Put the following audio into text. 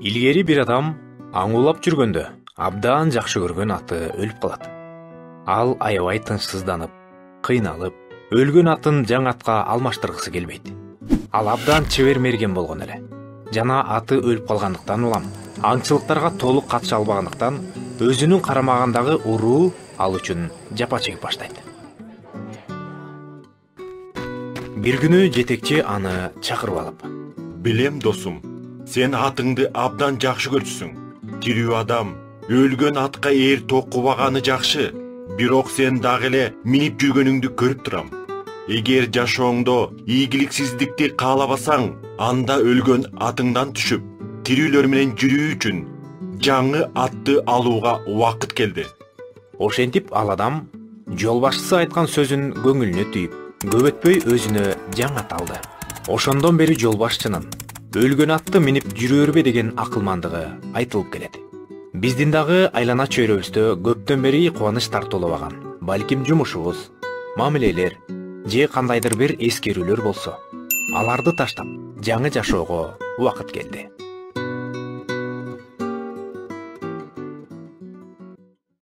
Илгери бир адам аңуулап жүргөндө абдан жакшы көргөн аты өлүп калат. Ал аябай тынчсызданып, кыйналып, өлгөн атын жаңы атка алмаштыргысы келбейт. Ал абдан чебер мерген болгон эле. Жана аты өлүп калгандыктан улам аңчылыктарга толук катыша албагандыктан өзүнүн карамагындагы уруу ал үчүн жапа чегип баштайт. Бир күнү жетекчи аны чакырып алып: Билем досум, сен атыңды абдан жакшы көрчүсүң. Тирүү адам өлгөн атка ээр токубаганы жакшы, бирок сен дагы эле минип жүргөнүңдү көрүп турам. Эгер жашооңдо ийгиликсиздикти каалабасаң, анда өлгөн атыңдан түшүп, тирүүлөр менен жүрүү үчүн жаңы атты алууга убакыт келди. Ошентип ал адам жол башчысы айткан сөзүн көңүлүнө түйүп, көп өтпөй өзүнө жаңы ат алды. Ошондон бери жол башчынын өлгөн атты минип жүрөрбө деген акылмандыгы айтылып келет. Биздин дагы айлана чөйрөбүздө көптөн бери кубаныч тартуулабаган, балким жумушубуз, мамилелер же кандайдыр бир эскерүүлөр болсо, аларды таштап, жаңы жашоого убакыт келди.